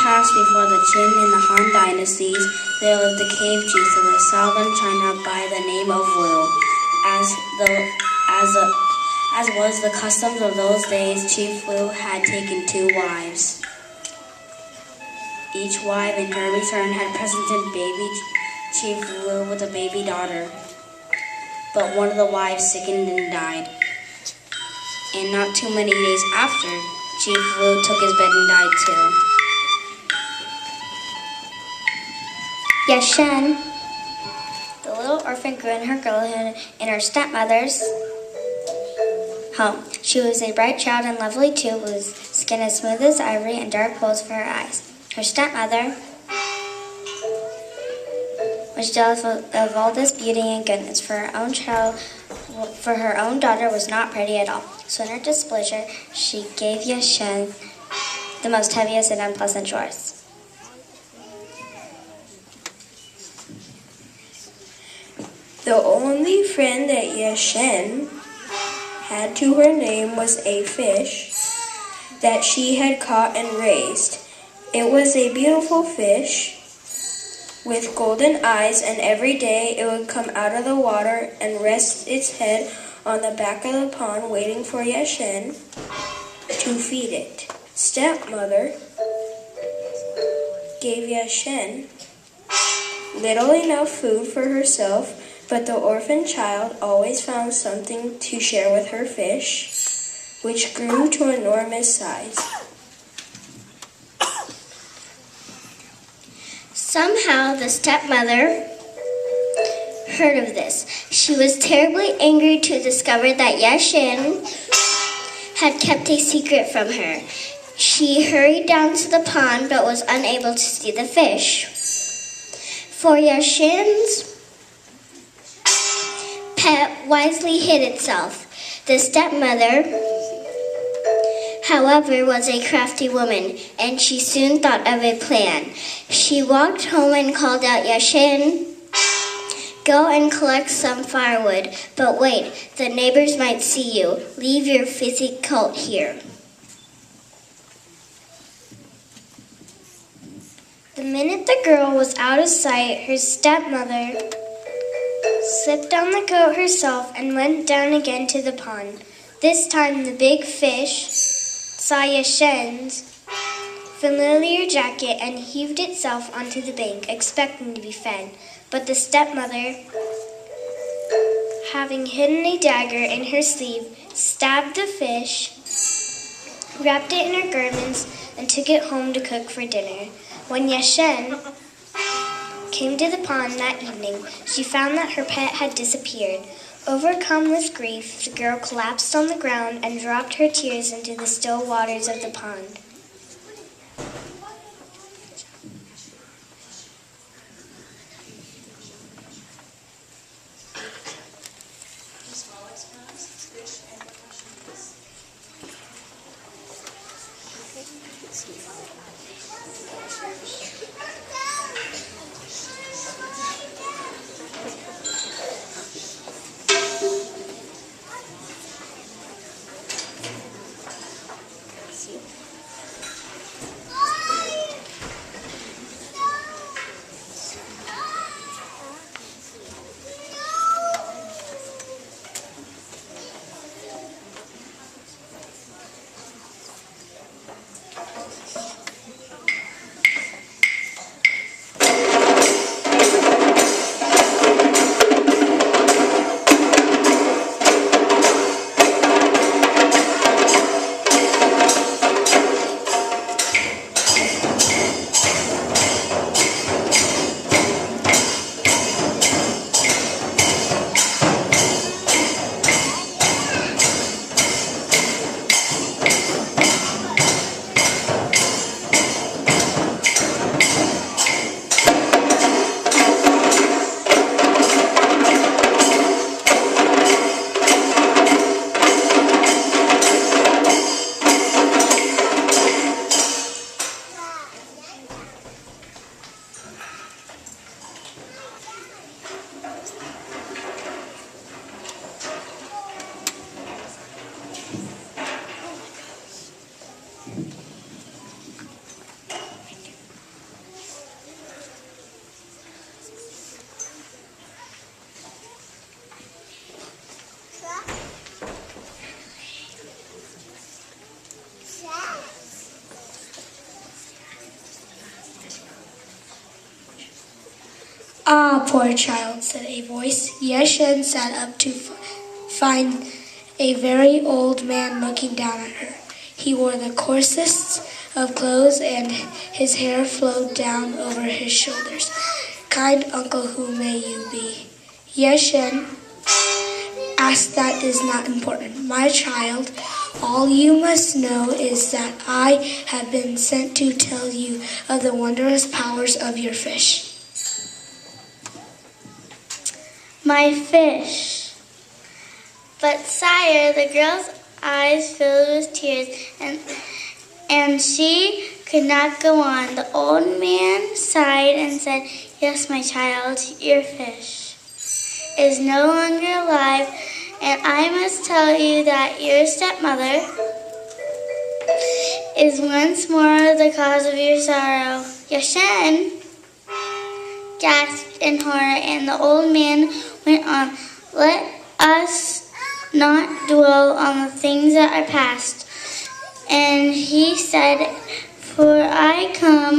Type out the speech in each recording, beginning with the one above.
past, before the Jin and the Han dynasties, there lived a cave chief of the southern China by the name of Wu. As was the custom of those days, Chief Wu had taken 2 wives. Each wife in her return had presented baby Chief Wu with a baby daughter. But one of the wives sickened and died. And not too many days after, Chief Wu took his bed and died too. Yes, Shen. The little orphan grew in her girlhood in her stepmother's home. She was a bright child and lovely too, with skin as smooth as ivory and dark holes for her eyes. Her stepmother was jealous of all this beauty and goodness, for her own daughter was not pretty at all. So in her displeasure, she gave Shen the most heaviest and unpleasant chores. The only friend that Shen had to her name was a fish that she had caught and raised. It was a beautiful fish with golden eyes, and every day it would come out of the water and rest its head on the back of the pond, waiting for Shen to feed it. Stepmother gave Shen little enough food for herself, but the orphan child always found something to share with her fish, which grew to enormous size. Somehow the stepmother heard of this. She was terribly angry to discover that Shen had kept a secret from her. She hurried down to the pond but was unable to see the fish. For Shen's pet wisely hid itself. The stepmother, however, was a crafty woman, and she soon thought of a plan. She walked home and called out, Shen, go and collect some firewood, but wait, the neighbors might see you. Leave your fizzy coat here. The minute the girl was out of sight, her stepmother slipped on the coat herself and went down again to the pond. This time the big fish saw Shen's familiar jacket and heaved itself onto the bank, expecting to be fed. But the stepmother, having hidden a dagger in her sleeve, stabbed the fish, wrapped it in her garments, and took it home to cook for dinner. When Shen came to the pond that evening, she found that her pet had disappeared. Overcome with grief, the girl collapsed on the ground and dropped her tears into the still waters of the pond. poor child," said a voice. Shen sat up to find a very old man looking down at her. He wore the coarsest of clothes, and his hair flowed down over his shoulders. "Kind uncle, who may you be?" Shen asked. "That is not important, my child. All you must know is that I have been sent to tell you of the wondrous powers of your fish." "My fish." But sire, the girl's eyes filled with tears, and she could not go on. The old man sighed and said, "Yes, my child, your fish is no longer alive, and I must tell you that your stepmother is once more the cause of your sorrow." Shen gasped in horror, and the old man went on, "Let us not dwell on the things that are past." And he said, "For I come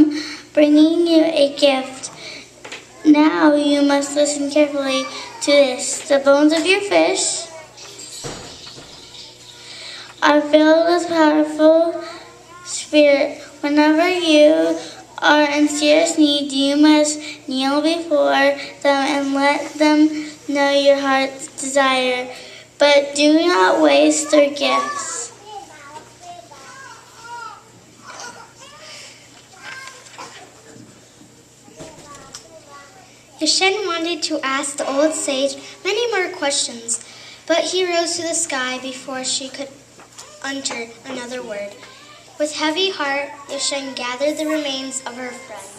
bringing you a gift. Now you must listen carefully to this. The bones of your fish are filled with powerful spirit. Whenever you are in serious need, you must kneel before them and let them know your heart's desire. But do not waste their gifts." Shen wanted to ask the old sage many more questions, but he rose to the sky before she could utter another word. With heavy heart, Shen gathered the remains of her friend.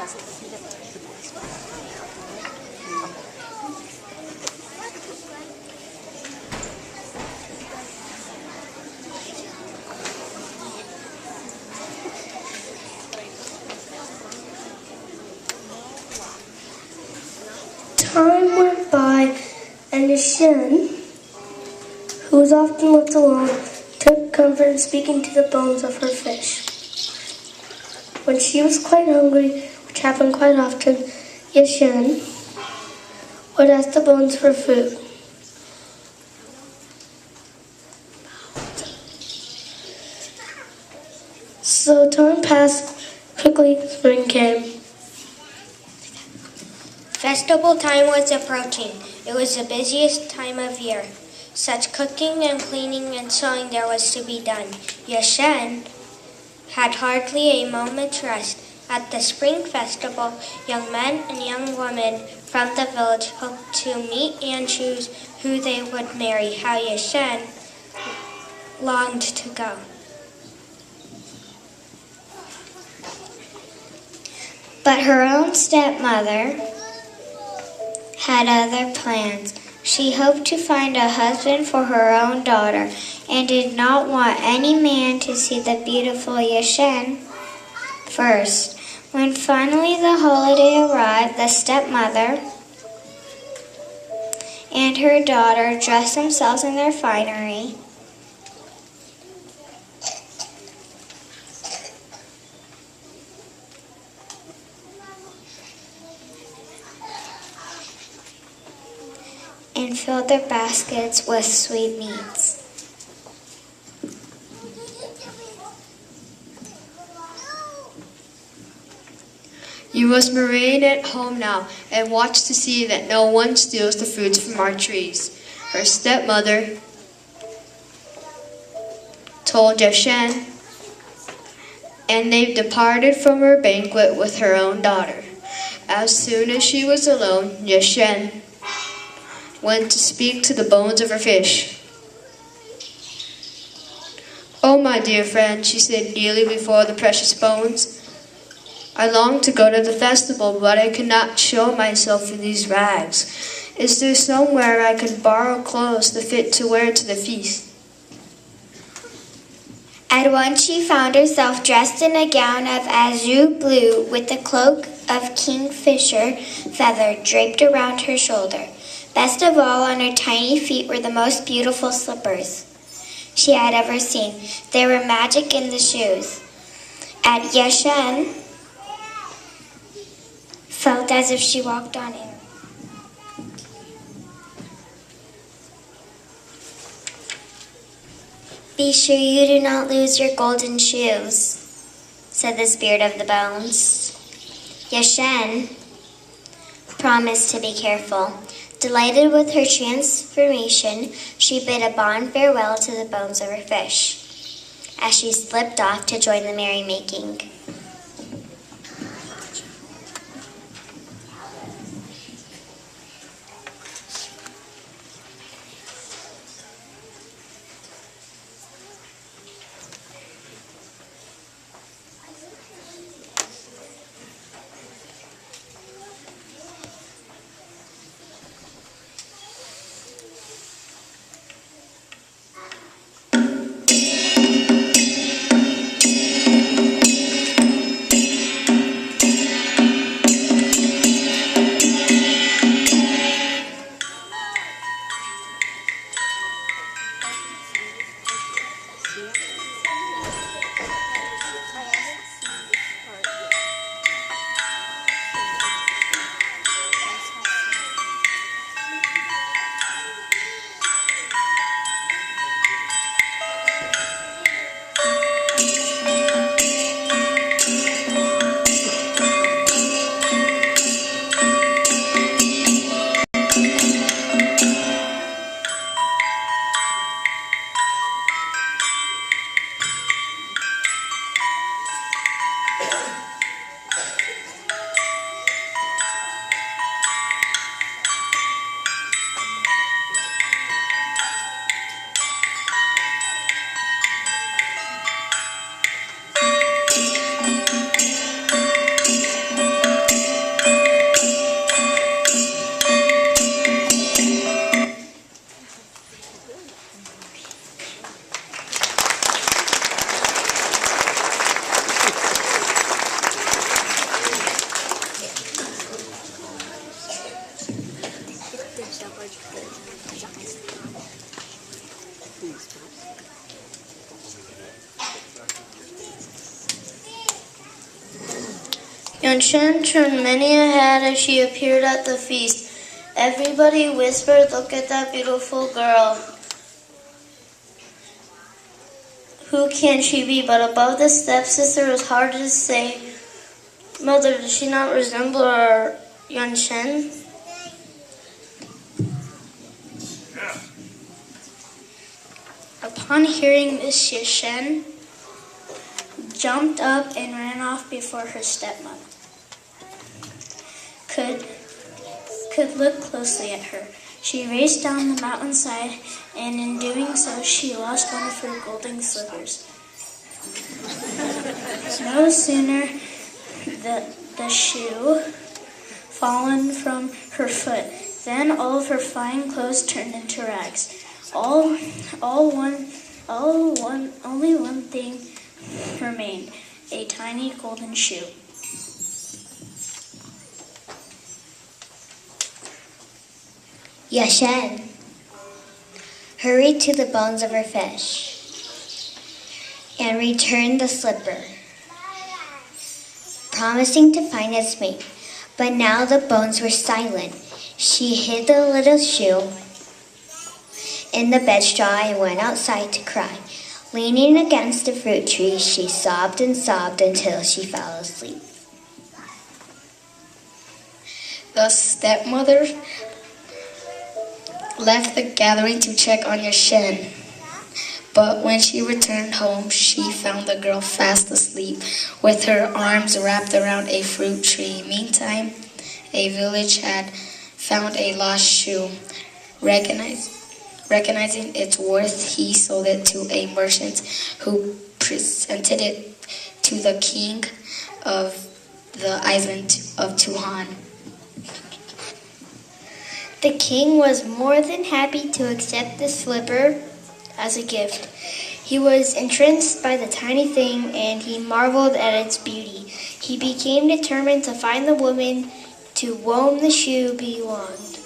Time went by, and Shen, who was often left alone, took comfort in speaking to the bones of her fish. When she was quite hungry, which happened quite often, Shen would ask the bones for food. So time passed quickly. Spring came. Festival time was approaching. It was the busiest time of year. Such cooking and cleaning and sewing there was to be done. Shen had hardly a moment's rest. At the spring festival, young men and young women from the village hoped to meet and choose who they would marry. How Shen longed to go. But her own stepmother had other plans. She hoped to find a husband for her own daughter and did not want any man to see the beautiful Shen first. When finally the holiday arrived, the stepmother and her daughter dressed themselves in their finery and filled their baskets with sweetmeats. You must remain at home now and watch to see that no one steals the fruits from our trees. Her stepmother told Shen, and they departed from her banquet with her own daughter. As soon as she was alone, Shen went to speak to the bones of her fish. "Oh, my dear friend," she said, kneeling before the precious bones, "I long to go to the festival, but I cannot show myself in these rags. Is there somewhere I can borrow clothes to fit to wear to the feast?" At once she found herself dressed in a gown of azure blue with a cloak of kingfisher feather draped around her shoulder. Best of all, on her tiny feet were the most beautiful slippers she had ever seen. There were magic in the shoes. At Shen felt as if she walked on air. "Be sure you do not lose your golden shoes," said the spirit of the bones. Shen promised to be careful. Delighted with her transformation, she bid a fond farewell to the bones of her fish as she slipped off to join the merrymaking. Shen turned many a head as she appeared at the feast. Everybody whispered, "Look at that beautiful girl. Who can she be?" But above the stepsister, it was hard to say, "Mother, does she not resemble our Shen?" Upon hearing this, Shen jumped up and ran off before her stepmother could look closely at her. She raced down the mountainside, and in doing so, she lost one of her golden slippers. No sooner the shoe fallen from her foot, then all of her fine clothes turned into rags. Only one thing remained: a tiny golden shoe. Shen hurried to the bones of her fish and returned the slipper, promising to find its mate. But now the bones were silent. She hid the little shoe in the bed straw and went outside to cry. Leaning against the fruit tree, she sobbed and sobbed until she fell asleep. The stepmother left the gathering to check on Shen. But when she returned home, she found the girl fast asleep, with her arms wrapped around a fruit tree. Meantime, a village had found a lost shoe. Recognizing its worth, he sold it to a merchant who presented it to the king of the island of Tuhan. The king was more than happy to accept the slipper as a gift. He was entranced by the tiny thing, and he marveled at its beauty. He became determined to find the woman to whom the shoe belonged.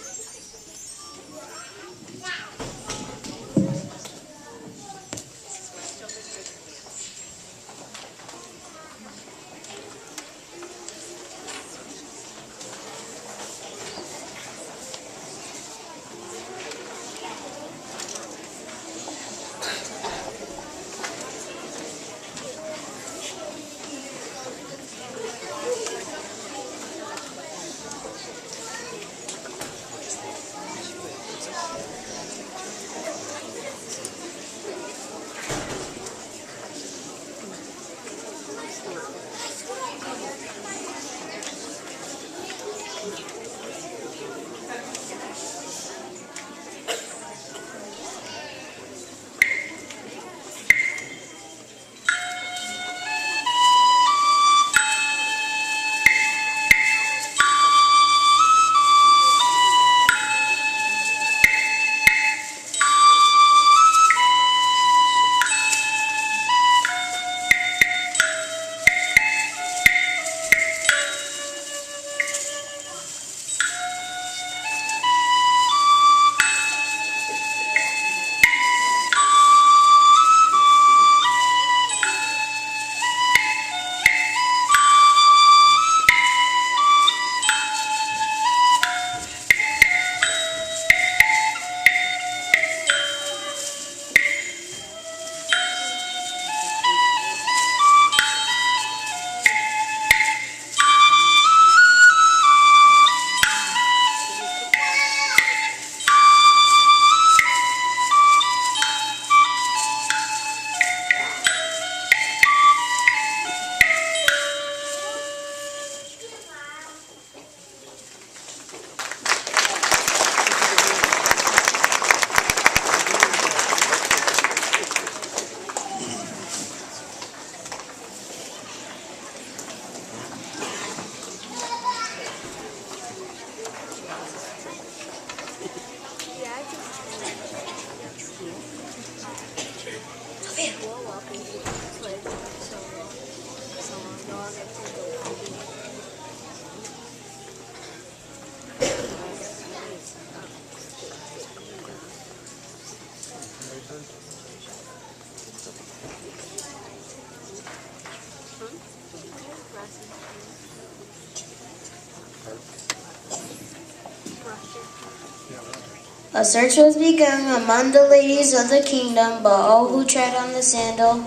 A search was begun among the ladies of the kingdom, but all who tread on the sandal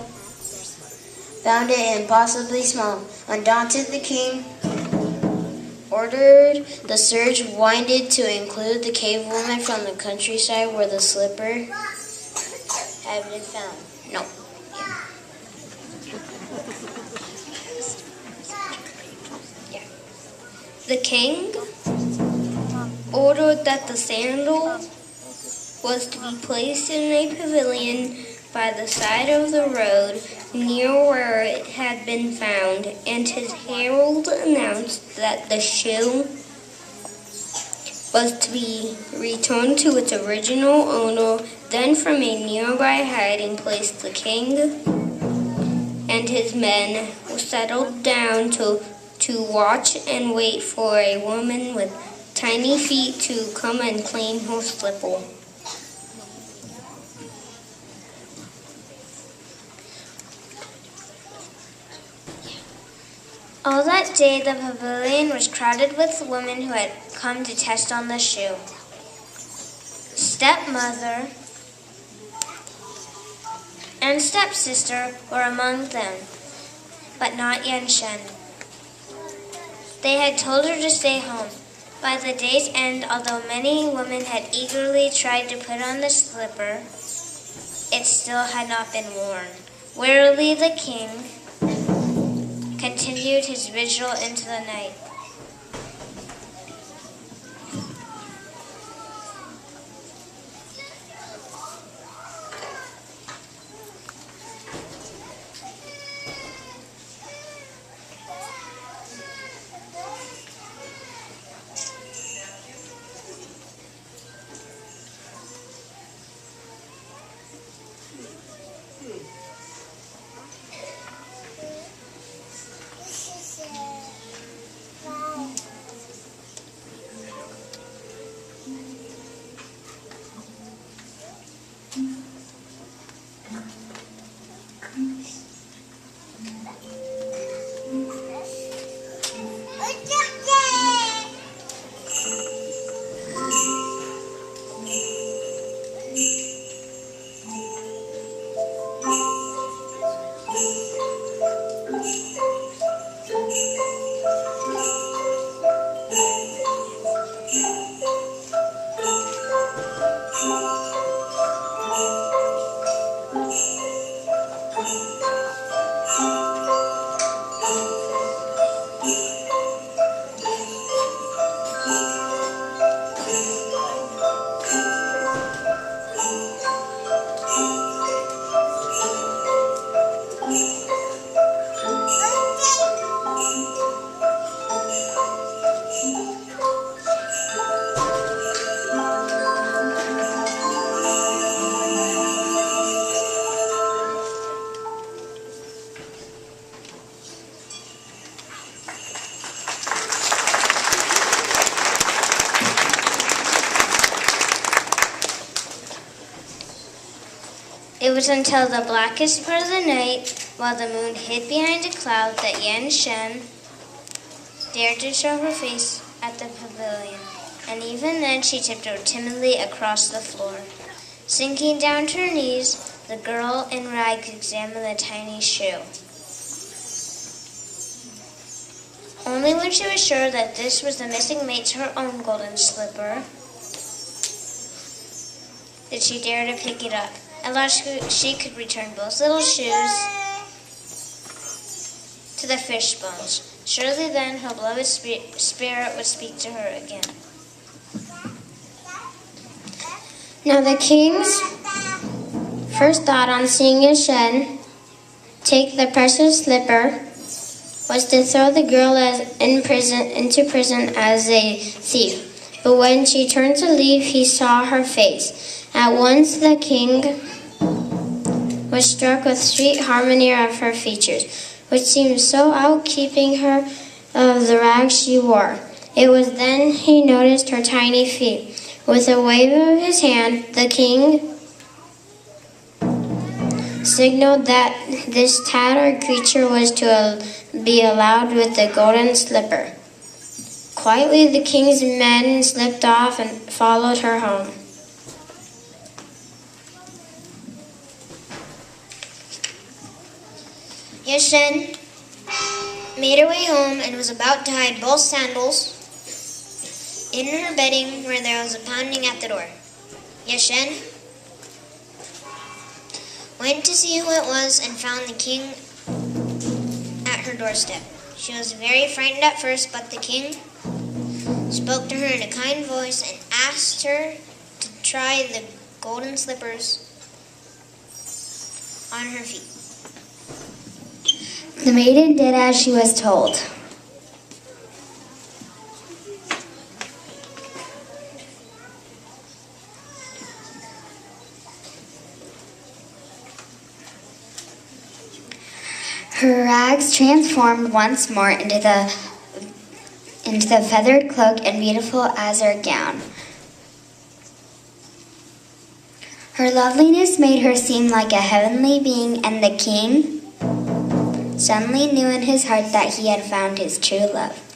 found it impossibly small. Undaunted, the king ordered the search widened to include the cave woman from the countryside where the slipper had been found. No. The king ordered that the sandal was to be placed in a pavilion by the side of the road near where it had been found, and his herald announced that the shoe was to be returned to its original owner. Then from a nearby hiding place, the king and his men settled down to watch and wait for a woman with tiny feet to come and claim her slipper. All that day the pavilion was crowded with women who had come to test on the shoe. Stepmother and stepsister were among them, but not Shen. They had told her to stay home. By the day's end, although many women had eagerly tried to put on the slipper, it still had not been worn. Wearily the king continued his vigil into the night. It was until the blackest part of the night, while the moon hid behind a cloud, that Shen dared to show her face at the pavilion, and even then she tiptoed timidly across the floor. Sinking down to her knees, the girl in rags examined the tiny shoe. Only when she was sure that this was the missing mate to her own golden slipper did she dare to pick it up. At last she could return both little shoes to the fish bones. Surely then her beloved spirit would speak to her again. Now the king's first thought on seeing Shen take the precious slipper was to throw the girl into prison as a thief. But when she turned to leave, he saw her face. At once the king was struck with sweet harmony of her features, which seemed so out-keeping her of the rags she wore. It was then he noticed her tiny feet. With a wave of his hand, the king signaled that this tattered creature was to be allowed with the golden slipper. Quietly, the king's men slipped off and followed her home. Shen made her way home and was about to hide both sandals in her bedding where there was a pounding at the door. Shen went to see who it was and found the king at her doorstep. She was very frightened at first, but the king spoke to her in a kind voice and asked her to try the golden slippers on her feet. The maiden did as she was told. Her rags transformed once more into the feathered cloak and beautiful azure gown. Her loveliness made her seem like a heavenly being, and the king suddenly knew in his heart that he had found his true love.